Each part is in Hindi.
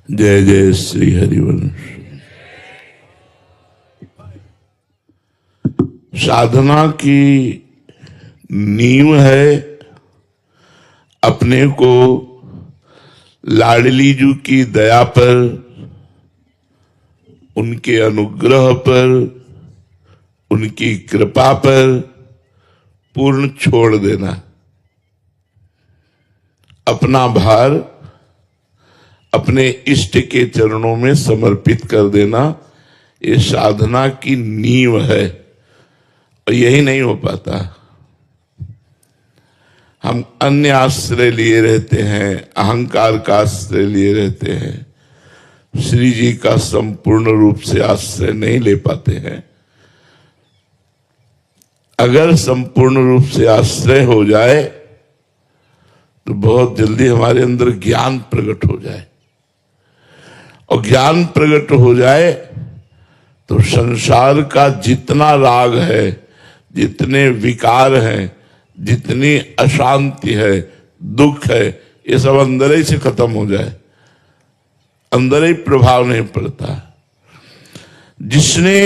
जय जय श्री हरिवंश। साधना की नींव है अपने को लाडली जी की दया पर, उनके अनुग्रह पर, उनकी कृपा पर पूर्ण छोड़ देना, अपना भार अपने इष्ट के चरणों में समर्पित कर देना। ये साधना की नींव है और यही नहीं हो पाता। हम अन्य आश्रय लिए रहते हैं, अहंकार का आश्रय लिए रहते हैं, श्री जी का संपूर्ण रूप से आश्रय नहीं ले पाते हैं। अगर संपूर्ण रूप से आश्रय हो जाए तो बहुत जल्दी हमारे अंदर ज्ञान प्रकट हो जाए, और ज्ञान प्रकट हो जाए तो संसार का जितना राग है, जितने विकार हैं, जितनी अशांति है, दुख है, ये सब अंदर ही से खत्म हो जाए, अंदर ही प्रभाव नहीं पड़ता। जिसने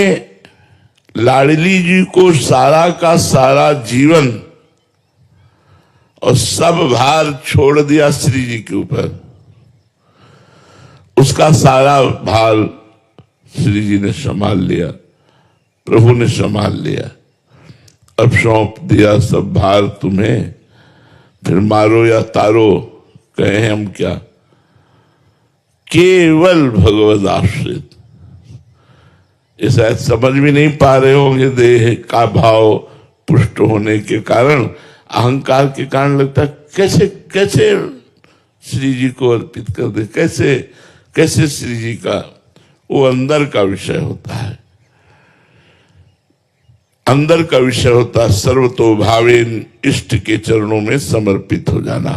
लाडली जी को सारा का सारा जीवन और सब भार छोड़ दिया श्री जी के ऊपर, उसका सारा भार श्री जी ने संभाल लिया, प्रभु ने संभाल लिया। अब सौंप दिया सब भार तुम्हें, फिर मारो या तारो कहे हम क्या, केवल भगवद आश्रित। ये शायद समझ भी नहीं पा रहे होंगे, देह का भाव पुष्ट होने के कारण, अहंकार के कारण लगता है कैसे कैसे श्री जी को अर्पित कर दे, कैसे कैसे श्री जी का। वो अंदर का विषय होता है, अंदर का विषय होता है सर्वतो भावेन, इष्ट के चरणों में समर्पित हो जाना।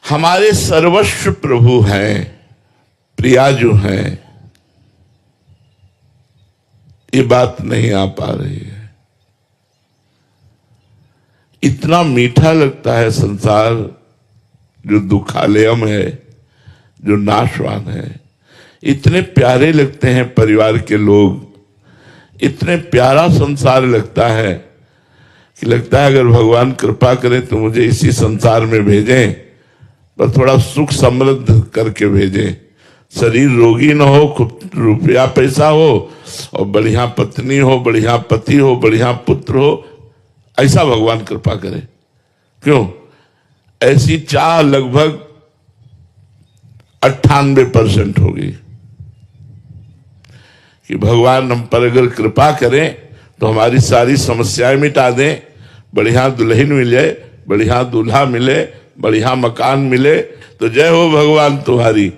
हमारे सर्वस्व प्रभु हैं, प्रिया जो हैं, ये बात नहीं आ पा रही है। इतना मीठा लगता है संसार जो दुखालयम है, जो नाशवान है। इतने प्यारे लगते हैं परिवार के लोग, इतने प्यारा संसार लगता है कि लगता है अगर भगवान कृपा करें तो मुझे इसी संसार में भेजें, पर थोड़ा सुख समृद्ध करके भेजें। शरीर रोगी न हो, खूब रुपया पैसा हो, और बढ़िया पत्नी हो, बढ़िया पति हो, बढ़िया पुत्र हो, ऐसा भगवान कृपा करे। क्यों? ऐसी चाह लगभग 98% होगी कि भगवान हम पर अगर कृपा करें तो हमारी सारी समस्याएं मिटा दें, बढ़िया दुल्हन मिले, बढ़िया दूल्हा मिले, बढ़िया मकान मिले, तो जय हो भगवान तुम्हारी।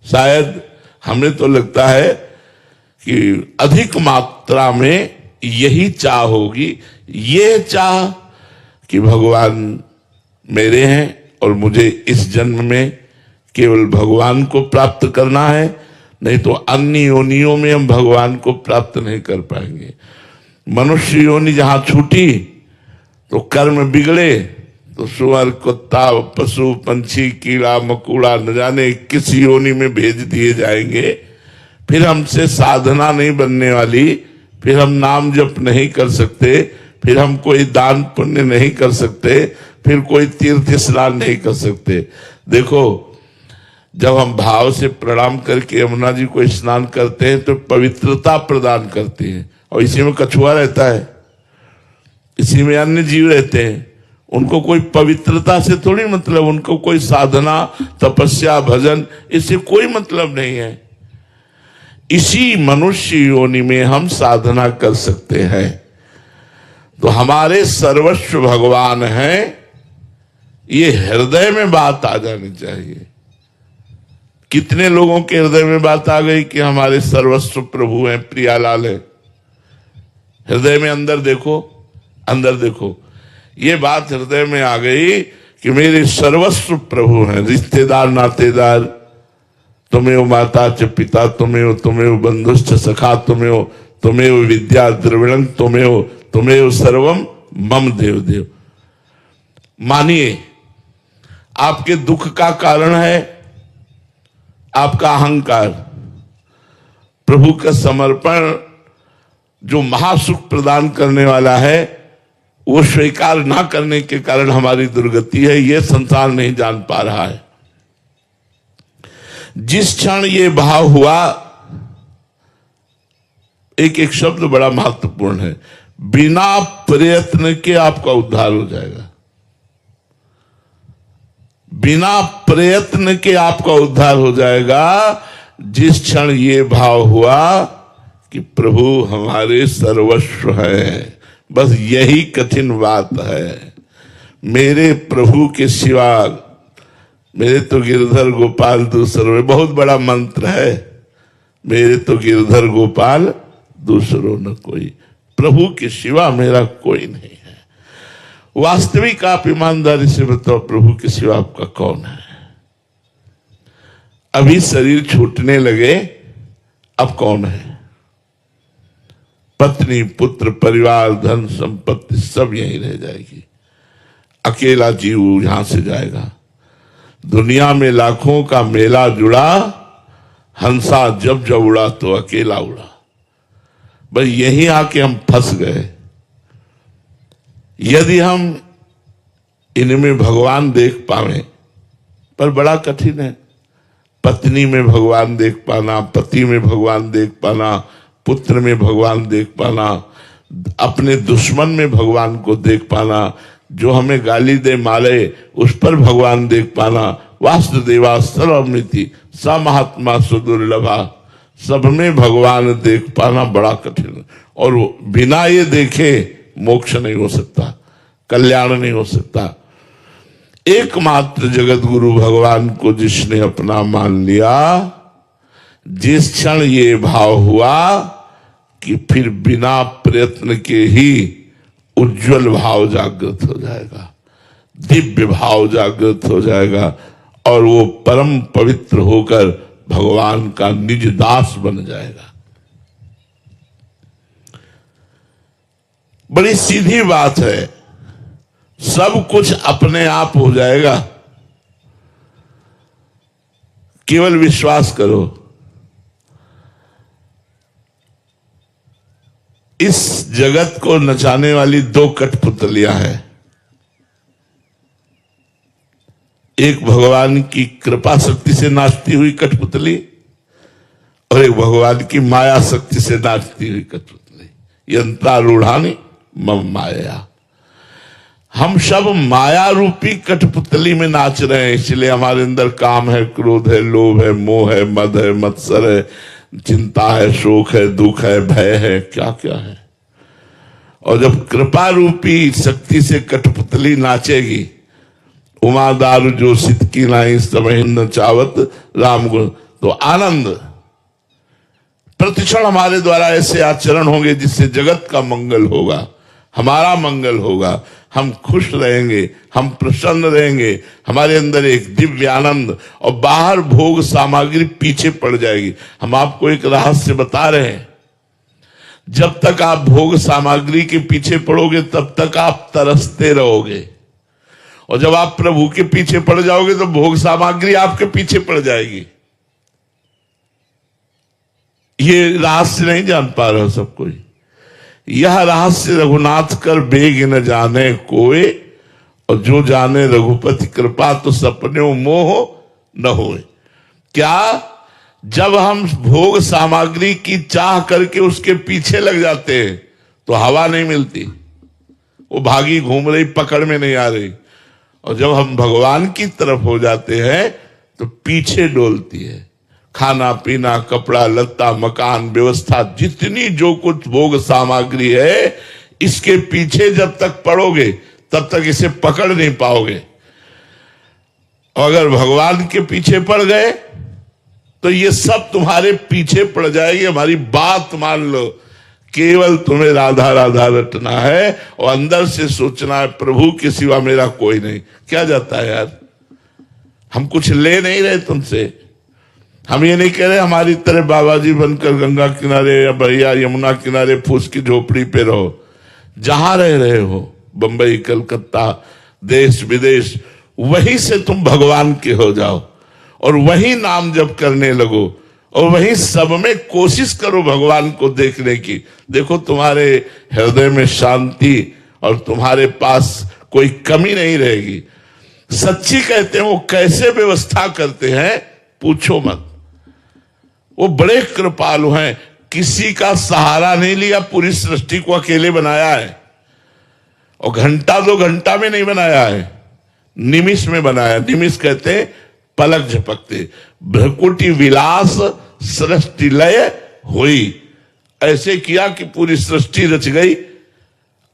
शायद हमें तो लगता है कि अधिक मात्रा में यही चाह होगी, ये चाह कि भगवान मेरे हैं और मुझे इस जन्म में केवल भगवान को प्राप्त करना है, नहीं तो अन्य योनियों में हम भगवान को प्राप्त नहीं कर पाएंगे। मनुष्य योनि जहां छूटी तो कर्म बिगड़े, तो सुअर, कुत्ता, पशु, पंछी, कीड़ा मकोड़ा न जाने किस योनि में भेज दिए जाएंगे। फिर हमसे साधना नहीं बनने वाली, फिर हम नाम जप नहीं कर सकते, फिर हम कोई दान पुण्य नहीं कर सकते, फिर कोई तीर्थ स्नान नहीं कर सकते। देखो, जब हम भाव से प्रणाम करके यमुना जी को स्नान करते हैं तो पवित्रता प्रदान करती है, और इसी में कछुआ रहता है, इसी में अन्य जीव रहते हैं। उनको कोई पवित्रता से थोड़ी मतलब, उनको कोई साधना, तपस्या, भजन, इससे कोई मतलब नहीं है। इसी मनुष्य योनि में हम साधना कर सकते हैं। तो हमारे सर्वस्व भगवान हैं, ये हृदय में बात आ जानी चाहिए। कितने लोगों के हृदय में बात आ गई कि हमारे सर्वस्व प्रभु हैं, प्रियालाल है। हृदय में अंदर देखो, अंदर देखो, ये बात हृदय में आ गई कि मेरे सर्वस्व प्रभु हैं। रिश्तेदार, नातेदार, तुम्हें माता च पिता, तुम्हें बंधुश्च सखा, तुम्हें विद्या द्रविणं, तुम्हें सर्वम मम देव देव। मानिए, आपके दुख का कारण है आपका अहंकार, प्रभु का समर्पण जो महासुख प्रदान करने वाला है, वो स्वीकार ना करने के कारण हमारी दुर्गति है। ये संसार नहीं जान पा रहा है। जिस क्षण ये भाव हुआ, एक एक शब्द बड़ा महत्वपूर्ण है, बिना प्रयत्न के आपका उद्धार हो जाएगा। बिना प्रयत्न के आपका उद्धार हो जाएगा। जिस क्षण ये भाव हुआ कि प्रभु हमारे सर्वस्व है, बस यही कठिन बात है। मेरे प्रभु के सिवा, मेरे तो गिरधर गोपाल दूसरों, बहुत बड़ा मंत्र है, मेरे तो गिरधर गोपाल दूसरों न कोई, प्रभु के सिवा मेरा कोई नहीं है। वास्तविक आप ईमानदारी से बताओ, प्रभु के सिवा आपका कौन है? अभी शरीर छूटने लगे, अब कौन है? पत्नी, पुत्र, परिवार, धन संपत्ति सब यहीं रह जाएगी। अकेला जीव यहां से जाएगा। दुनिया में लाखों का मेला जुड़ा, हंसा जब जब उड़ा तो अकेला उड़ा। बस यहीं आके हम फंस गए। यदि हम इनमें भगवान देख पावे, पर बड़ा कठिन है। पत्नी में भगवान देख पाना, पति में भगवान देख पाना, पुत्र में भगवान देख पाना, अपने दुश्मन में भगवान को देख पाना, जो हमें गाली दे मारे उस पर भगवान देख पाना। वासुदेवा सर्वमिति स महात्मा सुदुर्लभा, सब में भगवान देख पाना बड़ा कठिन। और बिना ये देखे मोक्ष नहीं हो सकता, कल्याण नहीं हो सकता। एकमात्र जगत गुरु भगवान को जिसने अपना मान लिया, जिस क्षण ये भाव हुआ कि फिर बिना प्रयत्न के ही उज्जवल भाव जागृत हो जाएगा, दिव्य भाव जागृत हो जाएगा, और वो परम पवित्र होकर भगवान का निज दास बन जाएगा। बड़ी सीधी बात है, सब कुछ अपने आप हो जाएगा, केवल विश्वास करो। इस जगत को नचाने वाली दो कठपुतलियां हैं, एक भगवान की कृपा शक्ति से नाचती हुई कठपुतली, और एक भगवान की माया शक्ति से नाचती हुई कठपुतली। यंत्रारूढ़ानि मम माया। हम सब माया रूपी कठपुतली में नाच रहे हैं, इसलिए हमारे अंदर काम है, क्रोध है, लोभ है, मोह है, मद है, मत्सर है, चिंता है, शोक है, दुख है, भय है, क्या क्या है। और जब कृपा रूपी शक्ति से कठपुतली नाचेगी, उमा दारू जो सितकी नाई समय न चावत राम गुण, तो आनंद प्रतिक्षण हमारे द्वारा ऐसे आचरण होंगे जिससे जगत का मंगल होगा, हमारा मंगल होगा, हम खुश रहेंगे, हम प्रसन्न रहेंगे, हमारे अंदर एक दिव्य आनंद, और बाहर भोग सामग्री पीछे पड़ जाएगी। हम आपको एक रहस्य बता रहे हैं, जब तक आप भोग सामग्री के पीछे पड़ोगे तब तक आप तरसते रहोगे, और जब आप प्रभु के पीछे पड़ जाओगे तो भोग सामग्री आपके पीछे पड़ जाएगी। ये रहस्य नहीं जान पा रहा सब कोई। यह रहस्य रघुनाथ कर बेग न जाने कोई, और जो जाने रघुपति कृपा तो सपने मोह न होए। क्या? जब हम भोग सामग्री की चाह करके उसके पीछे लग जाते हैं तो हवा नहीं मिलती, वो भागी घूम रही, पकड़ में नहीं आ रही। और जब हम भगवान की तरफ हो जाते हैं तो पीछे डोलती है। खाना पीना, कपड़ा लत्ता, मकान, व्यवस्था, जितनी जो कुछ भोग सामग्री है, इसके पीछे जब तक पड़ोगे तब तक इसे पकड़ नहीं पाओगे। और अगर भगवान के पीछे पड़ गए तो ये सब तुम्हारे पीछे पड़ जाएगी। हमारी बात मान लो, केवल तुम्हें राधा राधा रटना है और अंदर से सोचना है प्रभु के सिवा मेरा कोई नहीं। क्या जाता है यार, हम कुछ ले नहीं रहे तुमसे। हम ये नहीं कह रहे हमारी तरह बाबा जी बनकर गंगा किनारे या भैया यमुना किनारे फूस की झोपड़ी पे रहो। जहां रह रहे हो, बंबई, कलकत्ता, देश विदेश, वहीं से तुम भगवान के हो जाओ। और वही नाम जप करने लगो और वही सब में कोशिश करो भगवान को देखने की। देखो तुम्हारे हृदय में शांति और तुम्हारे पास कोई कमी नहीं रहेगी। सच्ची कहते हैं वो कैसे व्यवस्था करते हैं पूछो मत। वो बड़े कृपालु हैं, किसी का सहारा नहीं लिया, पूरी सृष्टि को अकेले बनाया है और घंटा 2 घंटा में नहीं बनाया है, निमिष में बनाया। निमिष कहते हैं पलक झपकते। भ्रकुटी विलास सृष्टि लय हुई, ऐसे किया कि पूरी सृष्टि रच गई।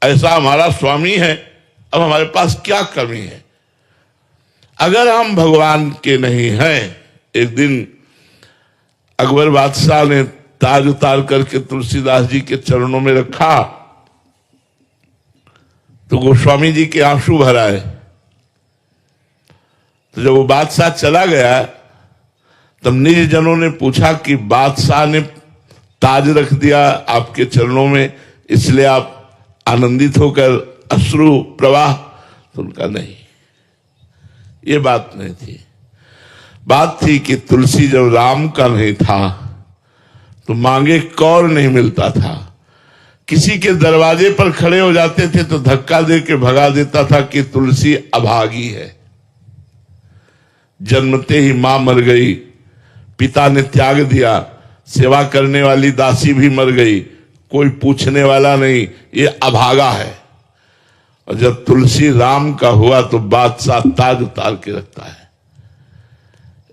ऐसा हमारा स्वामी है, अब हमारे पास क्या कमी है। अगर हम भगवान के नहीं हैं, एक दिन अकबर बादशाह ने ताज उतार करके तुलसीदास जी के चरणों में रखा तो गोस्वामी जी के आंसू भर आए। तो जब वो बादशाह चला गया तब निज जनों ने पूछा कि बादशाह ने ताज रख दिया आपके चरणों में, इसलिए आप आनंदित होकर अश्रु प्रवाह? तो उनका नहीं, ये बात नहीं थी। बात थी कि तुलसी जब राम का नहीं था तो मांगे कौर नहीं मिलता था। किसी के दरवाजे पर खड़े हो जाते थे तो धक्का दे के भगा देता था कि तुलसी अभागी है। जन्मते ही मां मर गई, पिता ने त्याग दिया, सेवा करने वाली दासी भी मर गई, कोई पूछने वाला नहीं, ये अभागा है। और जब तुलसी राम का हुआ तो बादशाह ताज उतार के रखता है।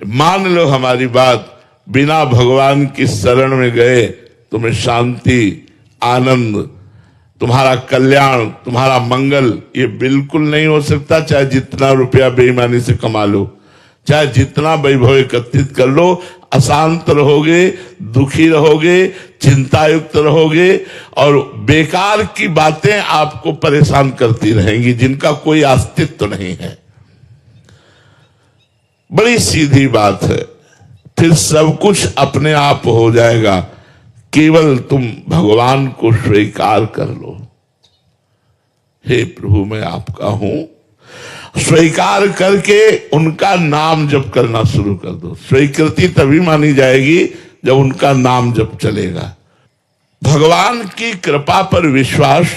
मान लो हमारी बात, बिना भगवान की शरण में गए तुम्हें शांति, आनंद, तुम्हारा कल्याण, तुम्हारा मंगल ये बिल्कुल नहीं हो सकता। चाहे जितना रुपया बेईमानी से कमा लो, चाहे जितना वैभव एकत्रित कर लो, अशांत रहोगे, दुखी रहोगे, चिंतायुक्त रहोगे और बेकार की बातें आपको परेशान करती रहेंगी जिनका कोई अस्तित्व नहीं है। बड़ी सीधी बात है, फिर सब कुछ अपने आप हो जाएगा, केवल तुम भगवान को स्वीकार कर लो। हे प्रभु मैं आपका हूं, स्वीकार करके उनका नाम जप करना शुरू कर दो। स्वीकृति तभी मानी जाएगी जब उनका नाम जप चलेगा। भगवान की कृपा पर विश्वास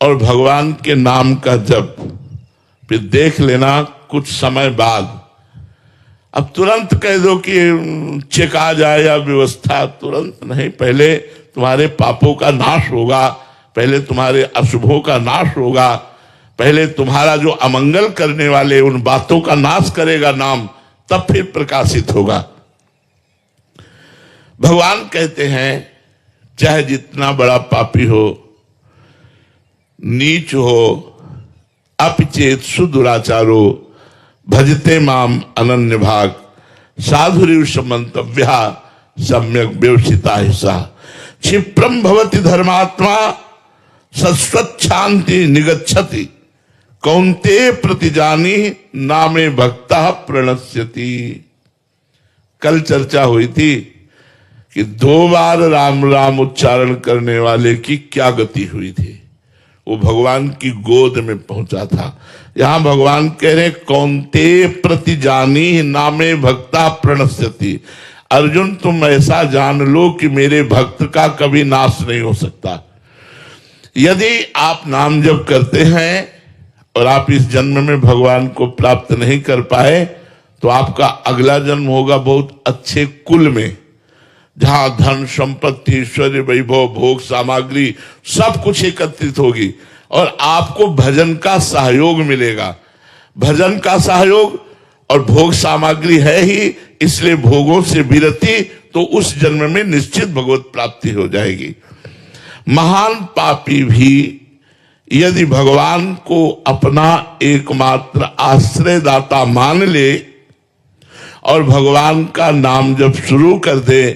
और भगवान के नाम का जप, फिर देख लेना कुछ समय बाद। अब तुरंत कह दो कि चेक आ जाए या व्यवस्था, तुरंत नहीं। पहले तुम्हारे पापों का नाश होगा, पहले तुम्हारे अशुभों का नाश होगा, पहले तुम्हारा जो अमंगल करने वाले उन बातों का नाश करेगा नाम, तब फिर प्रकाशित होगा। भगवान कहते हैं चाहे जितना बड़ा पापी हो, नीच हो, अपिचेत सुदुराचारो, भजते माम अनन्य भाग, साधुरिव समन्तव्या सम्यक व्यवसिता हिस्सा, क्षिप्रम भवति धर्मात्मा सस्वच्छांति निगच्छति, कौन्ते प्रतिजानी नामे भक्ता प्रणश्यति। कल चर्चा हुई थी कि 2 बार राम राम उच्चारण करने वाले की क्या गति हुई थी। वो भगवान की गोद में पहुंचा था। यहां भगवान कह रहे कौन्ते प्रतिजानी नामे भक्ता प्रणश्यति। अर्जुन तुम ऐसा जान लो कि मेरे भक्त का कभी नाश नहीं हो सकता। यदि आप नाम जप करते हैं और आप इस जन्म में भगवान को प्राप्त नहीं कर पाए तो आपका अगला जन्म होगा बहुत अच्छे कुल में, जहां धन संपत्ति ऐश्वर्य वैभव भोग सामग्री सब कुछ एकत्रित होगी और आपको भजन का सहयोग मिलेगा। भजन का सहयोग और भोग सामग्री है ही, इसलिए भोगों से विरति, तो उस जन्म में निश्चित भगवत प्राप्ति हो जाएगी। महान पापी भी यदि भगवान को अपना एकमात्र आश्रयदाता मान ले और भगवान का नाम जब शुरू कर दे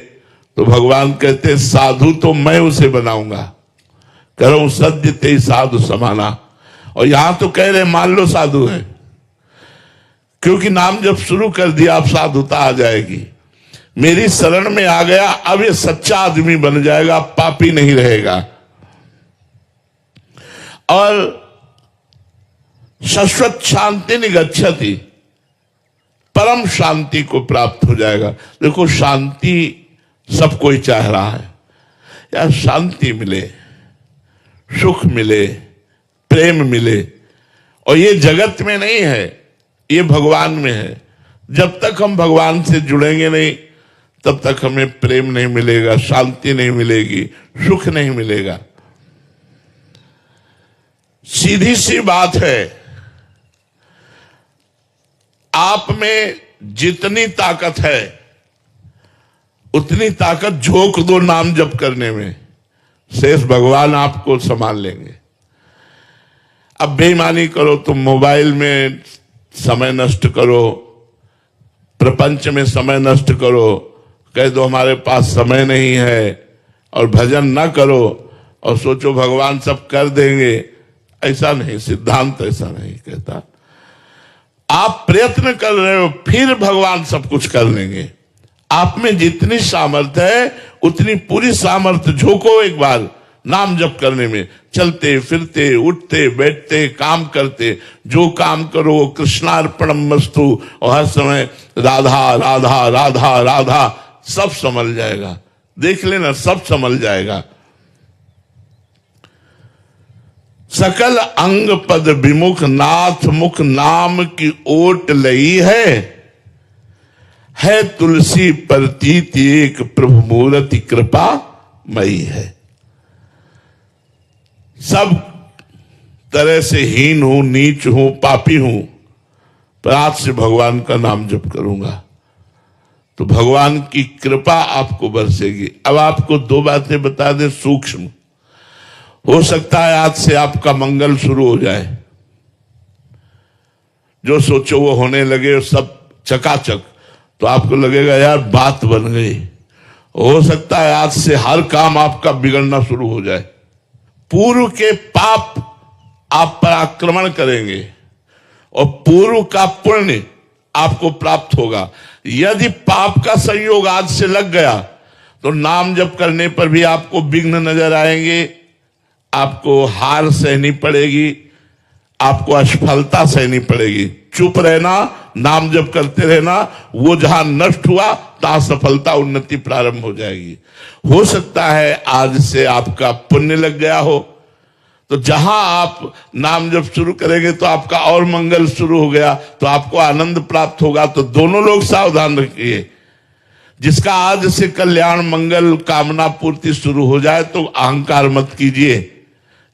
तो भगवान कहते साधु तो मैं उसे बनाऊंगा, करो सद्य ते साधु समाना। और यहां तो कह रहे मान लो साधु है, क्योंकि नाम जब शुरू कर दिया अब साधुता आ जाएगी। मेरी शरण में आ गया, अब ये सच्चा आदमी बन जाएगा, पापी नहीं रहेगा। और शाश्वत शांति निगच्छति, परम शांति को प्राप्त हो जाएगा। देखो, शांति सब कोई चाह रहा है यार, शांति मिले, सुख मिले, प्रेम मिले, और ये जगत में नहीं है, ये भगवान में है। जब तक हम भगवान से जुड़ेंगे नहीं, तब तक हमें प्रेम नहीं मिलेगा, शांति नहीं मिलेगी, सुख नहीं मिलेगा। सीधी सी बात है, आप में जितनी ताकत है उतनी ताकत झोंक दो नाम जप करने में, शेष भगवान आपको संभाल लेंगे। अब बेईमानी करो, तुम मोबाइल में समय नष्ट करो, प्रपंच में समय नष्ट करो, कह दो हमारे पास समय नहीं है, और भजन ना करो और सोचो भगवान सब कर देंगे। ऐसा नहीं, सिद्धांत ऐसा नहीं कहता। आप प्रयत्न कर रहे हो, फिर भगवान सब कुछ कर लेंगे। आप में जितनी सामर्थ्य है उतनी पूरी सामर्थ्य झोंको एक बार नाम जप करने में। चलते फिरते, उठते बैठते, काम करते, जो काम करो वो कृष्णार्पणमस्तु, और हर समय राधा राधा राधा राधा, सब संभल जाएगा। देख लेना, सब संभल जाएगा। सकल अंग पद विमुख, नाथ मुख नाम की ओट लई है तुलसी प्रतीत एक प्रभु मूर्ति कृपा मई है। सब तरह से हीन हूं, नीच हूं, पापी हूं, पर आज से भगवान का नाम जप करूंगा तो भगवान की कृपा आपको बरसेगी। अब आपको दो बातें बता दें सूक्ष्म, हो सकता है आज से आपका मंगल शुरू हो जाए, जो सोचो वो होने लगे, सब चकाचक, तो आपको लगेगा यार बात बन गई। हो सकता है आज से हर काम आपका बिगड़ना शुरू हो जाए। पूर्व के पाप आप पर आक्रमण करेंगे और पूर्व का पुण्य आपको प्राप्त होगा। यदि पाप का संयोग आज से लग गया तो नाम जप करने पर भी आपको विघ्न नजर आएंगे, आपको हार सहनी पड़ेगी, आपको असफलता सहनी पड़ेगी। चुप रहना, नाम जप करते रहना, वो जहां नष्ट हुआ तहां सफलता उन्नति प्रारंभ हो जाएगी। हो सकता है आज से आपका पुण्य लग गया हो, तो जहां आप नाम जप शुरू करेंगे तो आपका और मंगल शुरू हो गया, तो आपको आनंद प्राप्त होगा। तो दोनों लोग सावधान रखिए, जिसका आज से कल्याण मंगल कामना पूर्ति शुरू हो जाए तो अहंकार मत कीजिए,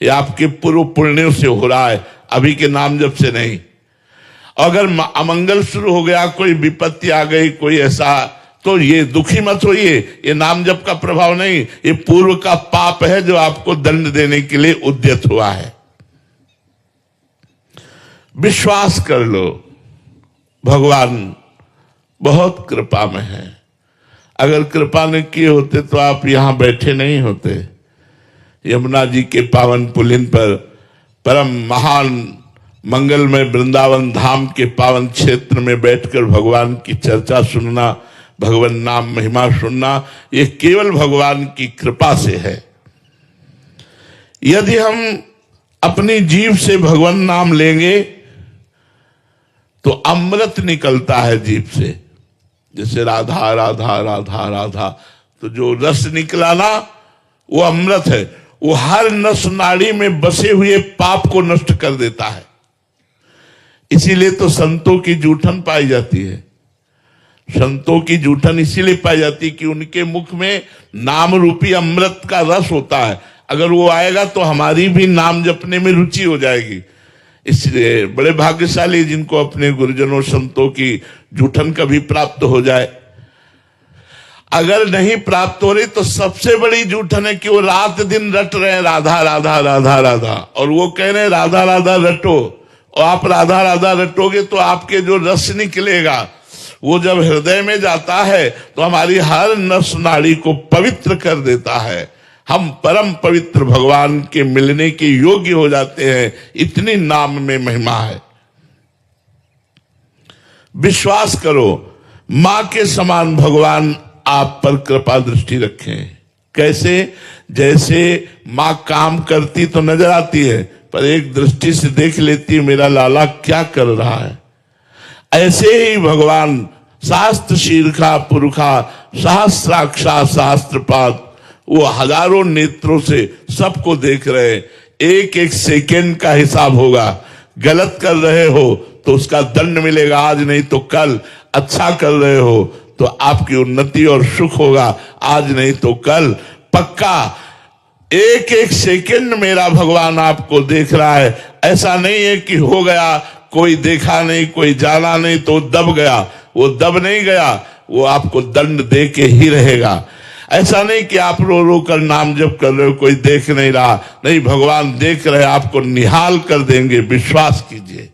ये आपके पूर्व पुण्यों से हो रहा है, अभी के नाम जप से नहीं। अगर अमंगल शुरू हो गया, कोई विपत्ति आ गई, कोई ऐसा, तो ये दुखी मत होइए, ये नाम जप का प्रभाव नहीं, ये पूर्व का पाप है जो आपको दंड देने के लिए उद्यत हुआ है। विश्वास कर लो, भगवान बहुत कृपा में है। अगर कृपा न किए होते तो आप यहां बैठे नहीं होते। यमुना जी के पावन पुलिन पर परम महान मंगलमय वृंदावन धाम के पावन क्षेत्र में बैठकर भगवान की चर्चा सुनना, भगवान नाम महिमा सुनना, ये केवल भगवान की कृपा से है। यदि हम अपनी जीभ से भगवान नाम लेंगे तो अमृत निकलता है जीभ से, जैसे राधा राधा राधा राधा, तो जो रस निकला ना वो अमृत है, वो हर नस नाड़ी में बसे हुए पाप को नष्ट कर देता है। इसीलिए तो संतों की जूठन पाई जाती है। संतों की जूठन इसीलिए पाई जाती है कि उनके मुख में नाम रूपी अमृत का रस होता है। अगर वो आएगा तो हमारी भी नाम जपने में रुचि हो जाएगी। इसलिए बड़े भाग्यशाली जिनको अपने गुरुजनों संतों की जूठन कभी प्राप्त हो जाए। अगर नहीं प्राप्त हो रही तो सबसे बड़ी जूठन है कि वो रात दिन रट रहे हैं राधा राधा राधा राधा, और वो कह रहे हैं राधा राधा रटो, और आप राधा राधा रटोगे तो आपके जो रस निकलेगा वो जब हृदय में जाता है तो हमारी हर नस नाड़ी को पवित्र कर देता है। हम परम पवित्र भगवान के मिलने के योग्य हो जाते हैं। इतनी नाम में महिमा है। विश्वास करो, मां के समान भगवान आप पर कृपा दृष्टि रखें। कैसे? जैसे मां काम करती तो नजर आती है, पर एक दृष्टि से देख लेती है मेरा लाला क्या कर रहा है। ऐसे ही भगवान शास्त्र शीर्षा पुरुषा सहस्राक्षा सहस्त्रपाद, वो हजारों नेत्रों से सबको देख रहे हैं। एक एक सेकेंड का हिसाब होगा। गलत कर रहे हो तो उसका दंड मिलेगा, आज नहीं तो कल। अच्छा कर रहे हो तो आपकी उन्नति और सुख होगा, आज नहीं तो कल पक्का। एक एक सेकंड मेरा भगवान आपको देख रहा है। ऐसा नहीं है कि हो गया, कोई देखा नहीं, कोई जाना नहीं तो दब गया। वो दब नहीं गया, वो आपको दंड दे के ही रहेगा। ऐसा नहीं कि आप रो रो कर नाम जप कर रहे हो, कोई देख नहीं रहा। नहीं, भगवान देख रहे, आपको निहाल कर देंगे, विश्वास कीजिए।